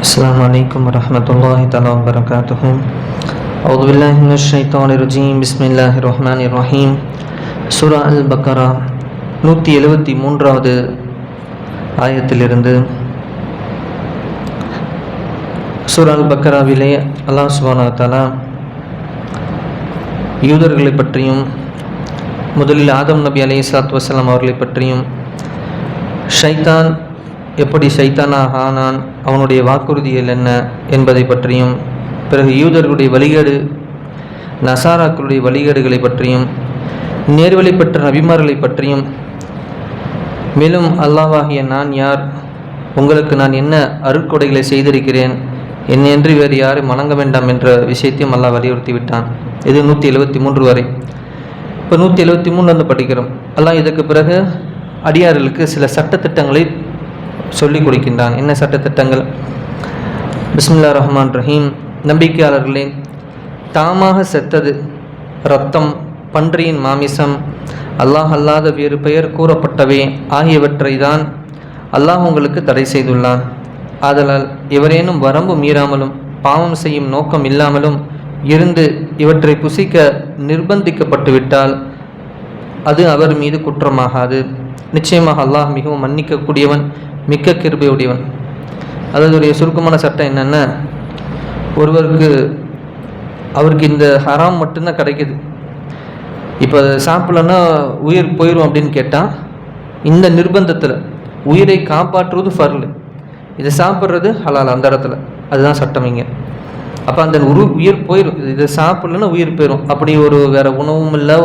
السلام عليكم ورحمة الله تعالى وبركاته. أعوذ بالله من الشيطان الرجيم. بسم الله الرحمن الرحيم. சூரா அல் பக்கரா 173வது ஆயத்திலிருந்து. சூரா அல் பக்கராவிலே அல்லாஹ் சுப்ஹானஹு வ தஆலா யூதர்களை பற்றியும் முதலில் ஆதம் நபி அலைஹிஸ்ஸலாத்து வஸ்ஸலாம் அவர்களை பற்றியும், ஷைத்தான் எப்படி ஷைத்தானாக ஆனான், அவனுடைய வாக்குறுதிகள் என்ன என்பதை பற்றியும், பிறகு யூதர்களுடைய வழிகேடு, நசாராக்களுடைய வழிகேடுகளை பற்றியும், நேர்வழி பெற்ற நபிமார்களை பற்றியும், மேலும் அல்லாஹ்வாகிய நான் யார், உங்களுக்கு நான் என்ன அருட்கொடைகளை செய்திருக்கிறேன், என்னென்று வேறு யாரும் வணங்க வேண்டாம் என்ற விஷயத்தையும் அல்லாஹ் வலியுறுத்தி விட்டான். இது 173 வரை. இப்போ 173 வந்து படிக்கிறோம். அல்லாஹ் இதற்கு பிறகு அடியார்களுக்கு சில சட்டத்திட்டங்களை சொல்லிக் கொடுக்கின்றான். என்ன சட்டத்திட்டங்கள்? பிஸ்மில்லாஹிர் ரஹ்மானிர் ரஹீம். நம்பிக்கையாளர்களே, தாமாக செத்தது, இரத்தம், பன்றியின் மாமிசம், அல்லாஹ் அல்லாத வேறு பெயர் கூறப்பட்டவை ஆகியவற்றை தான் அல்லாஹ் உங்களுக்கு தடை செய்துள்ளான். ஆதலால் எவரேனும் வரம்பு மீறாமலும் பாவம் செய்யும் நோக்கம் இல்லாமலும் இருந்து இவற்றை புசிக்க நிர்பந்திக்கப்பட்டு விட்டால் அது அவர் மீது குற்றமாகாது. நிச்சயமாக அல்லாஹ் மிகவும் மன்னிக்கக்கூடியவன், மிக்க கிருபையுடையவன். அதனுடைய சுருக்கமான சட்டம் என்னென்னா, அவருக்கு இந்த ஹராம் மட்டும்தான் கிடைக்குது. இப்போ சாப்பிட்லன்னா உயிர் போயிடும் அப்படின்னு கேட்டால், இந்த நிர்பந்தத்தில் உயிரை காப்பாற்றுவது ஃபர்லு, இதை சாப்பிட்றது ஹலால். அந்த இடத்துல அதுதான் சட்டம் இங்கே. அப்போ அந்த உயிர் போயிடும், இதை சாப்பிட்லன்னா உயிர் போயிடும். அப்படி ஒரு வேறு உணவும் இல்லை,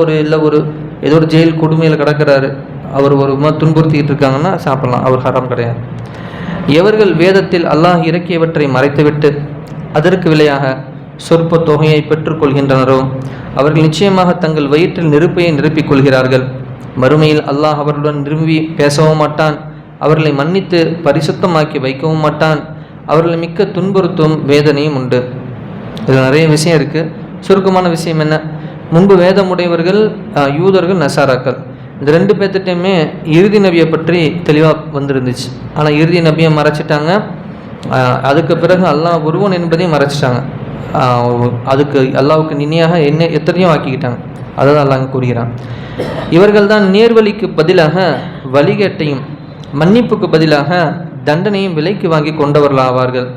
ஏதோ ஒரு ஜெயில் கொடுமையில் கிடக்கிறாரு, அவர் ஒரு துன்புறுத்திக்கிட்டு இருக்காங்கன்னா சாப்பிட்லாம், அவர் ஹராம் கிடையாது. எவர்கள் வேதத்தில் அல்லாஹ் இறக்கியவற்றை மறைத்துவிட்டு அதற்கு விலையாக சொற்ப தொகையை பெற்றுக்கொள்கின்றனரோ அவர்கள் நிச்சயமாக தங்கள் வயிற்றில் நெருப்பையை நிரப்பிக் கொள்கிறார்கள். மறுமையில் அல்லாஹ் அவர்களுடன் விரும்பி பேசவும் மாட்டான், அவர்களை மன்னித்து பரிசுத்தமாக்கி வைக்கவும் மாட்டான். அவர்களை மிக்க துன்புறுத்தும் வேதனையும் உண்டு. இதில் நிறைய விஷயம் இருக்குது. சுருக்கமான விஷயம் என்ன? முன்பு வேதமுடையவர்கள் யூதர்கள், நசாராக்கள், இந்த ரெண்டு பேர்த்திட்டையுமே இறுதி நபியை பற்றி தெளிவாக வந்துருந்துச்சு. ஆனால் இறுதி நபியை மறைச்சிட்டாங்க. அதுக்கு பிறகு அல்லாஹ் ஒருவன் என்பதையும் மறைச்சிட்டாங்க. அதுக்கு அல்லாஹ்வுக்கு நினையாக எத்தனையோ ஆக்கிக்கிட்டாங்க. அதை தான் அல்லாஹ் கூறுகிறான். இவர்கள் தான் நேர்வழிக்கு பதிலாக வழிகேட்டையும் மன்னிப்புக்கு பதிலாக தண்டனையும் விலைக்கு வாங்கி கொண்டவர்களாவார்கள்.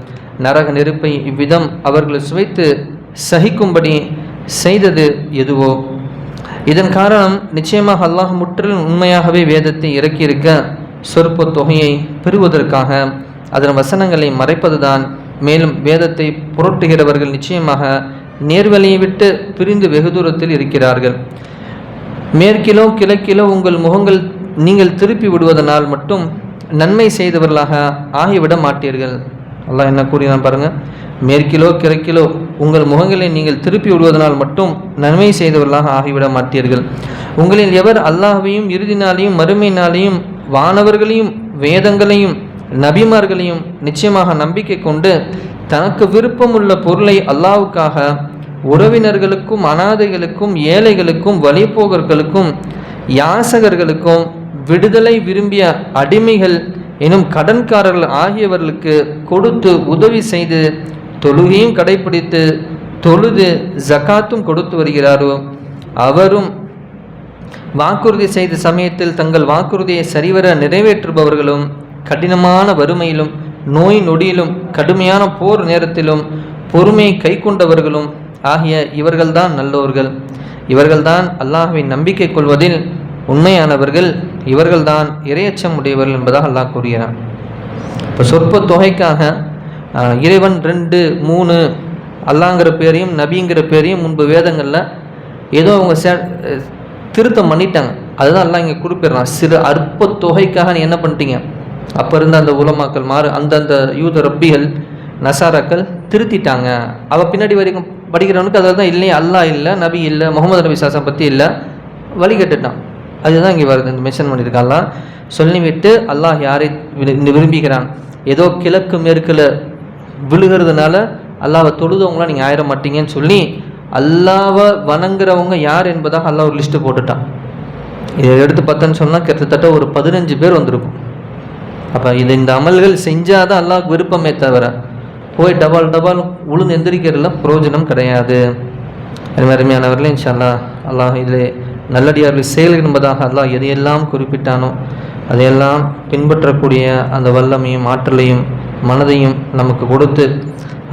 நரக நெருப்பை இவ்விதம் அவர்கள் சுவைத்து சகிக்கும்படி செய்தது எதுவோ. இதன் காரணம் நிச்சயமாக அல்லாஹ் முற்றிலும் உண்மையாகவே வேதத்தை இறக்கியிருக்க சொற்ப தொகையை பெறுவதற்காக அதன் வசனங்களை மறைப்பதுதான். மேலும் வேதத்தை புரட்டுகிறவர்கள் நிச்சயமாக நேர்வழியை விட்டு பிரிந்து வெகு தூரத்தில் இருக்கிறார்கள். மேற்கிலோ கிழக்கிலோ உங்கள் முகங்கள் நீங்கள் திருப்பி விடுவதனால் மட்டும் நன்மை செய்தவர்களாக ஆகிவிட மாட்டீர்கள். அல்லாஹ் என்ன கூறினான் பாருங்க. மேற்கிலோ கிழக்கிலோ உங்கள் முகங்களை நீங்கள் திருப்பி விடுவதனால் மட்டும் நன்மை செய்தவர்களாக ஆகிவிட மாட்டீர்கள். உங்களில் எவர் அல்லாஹ்வையும் இறுதி நாளையும் மறுமை நாளையும் வானவர்களையும் வேதங்களையும் நபிமார்களையும் நிச்சயமாக நம்பிக்கை கொண்டு தனக்கு விருப்பமுள்ள பொருளை அல்லாஹ்வுக்காக உறவினர்களுக்கும் அனாதைகளுக்கும் ஏழைகளுக்கும் வழிபோகர்களுக்கும் யாசகர்களுக்கும் விடுதலை விரும்பிய அடிமைகள் எனும் கடன்காரர்கள் ஆகியவர்களுக்கு கொடுத்து உதவி செய்து தொழுகையும் கடைபிடித்து தொழுது ஜகாத்தும் கொடுத்து வருகிறாரோ அவரும் வாக்குறுதி செய்த சமயத்தில் தங்கள் வாக்குறுதியை சரிவர நிறைவேற்றுபவர்களும் கடினமான வறுமையிலும் நோய் நொடியிலும் கடுமையான போர் நேரத்திலும் பொறுமையை கை கொண்டவர்களும் ஆகிய இவர்கள்தான் நல்லோர்கள். இவர்கள்தான் அல்லாஹ்வை நம்பிக்கை கொள்வதில் உண்மையானவர்கள். இவர்கள்தான் இறையச்சம் உடையவர்கள் என்பதாக அல்லாஹ் கூறுகிறான். இப்போ சொற்ப தொகைக்காக இறைவன் 2, 3 அல்லாங்கிற பேரையும் நபிங்கிற பேரையும் முன்பு வேதங்களில் ஏதோ அவங்க திருத்தம் பண்ணிட்டாங்க. அதுதான் அல்லாஹ் இங்கே குறிப்பிடுறான். சிறு அற்ப தொகைக்காக நீ என்ன பண்ணிட்டீங்க? அப்போ இருந்த அந்த உலமாக்கள் அந்தந்த யூத ரப்பிகள் நசாராக்கள் திருத்திட்டாங்க. அவள் பின்னாடி வரைக்கும் படிக்கிறவனுக்கு அதில் தான் இல்லையே, அல்லாஹ் இல்லை, நபி இல்லை, முகமது நபி சாசம் பற்றி இல்லை, வழி கட்டுட்டான். அதுதான் இங்கே வருது, இந்த மென்ஷன் பண்ணியிருக்கான். அல்லாஹ் சொல்லிவிட்டு அல்லாஹ் யாரை விரும்புகிறான்? ஏதோ கிழக்கு மேற்கில் விழுகிறதுனால அல்லாஹ்வை தொழுதவங்களாம் நீங்கள் ஆயிட மாட்டீங்கன்னு சொல்லி அல்லாஹ்வை வணங்குறவங்க யார் என்பதாக அல்லாஹ் ஒரு லிஸ்ட்டு போட்டுட்டான். இதை எடுத்து பார்த்தேன்னு சொன்னால் கிட்டத்தட்ட ஒரு 15 பேர் வந்திருக்கும். அப்போ இந்த அமல்கள் செஞ்சால் தான் அல்லாஹ் விருப்பமே தவிர போய் டபால் டபால் உளுந்து எந்திரிக்கிறதுல பிரயோஜனம் கிடையாது. அருமையானவர்களே, இன்ஷா அல்லாஹ் அல்லாஹ் இதில் நல்லடியார்கள் செயல் என்பதாக அல்லாஹ் எதையெல்லாம் குறிப்பிட்டானோ அதையெல்லாம் பின்பற்றக்கூடிய அந்த வல்லமையும் ஆற்றலையும் மனதையும் நமக்கு கொடுத்து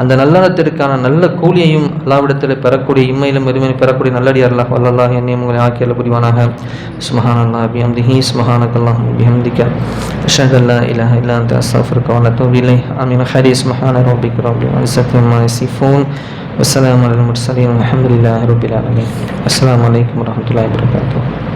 அந்த நல்லறத்திற்கான நல்ல கூலியையும் அல்லாவிடத்தில் பெறக்கூடிய இம்மையிலும் எருமையிலும் பெறக்கூடிய நல்லடியார் அல்லாஹ் வல்லல்லாஹ் என்னையும் உங்களை ஆக்கியல்ல புரிவானாக. சுப்ஹானல்லாஹ் பிஹம்திஹி சுப்ஹானக்கல்லாஹு பிஹம்திக அஷ்ஹது அல்லா இலாஹா இல்லா அன்த அஸ்தக்ஃபிருக வ அத்தூபு இலைஹ். ஆமீன். ஹரி சுப்ஹான ரப்பிக ரப்பில் இஸ்ஸத்தி அம்மா யசிஃபூன் வஸ்ஸலாமு அலல் முர்ஸலீன் வல்ஹம்துலில்லாஹி ரப்பில் ஆலமீன். அஸ்ஸலாமு அலைக்கும் வரஹ்மத்துல்லாஹி வபரகாத்துஹு.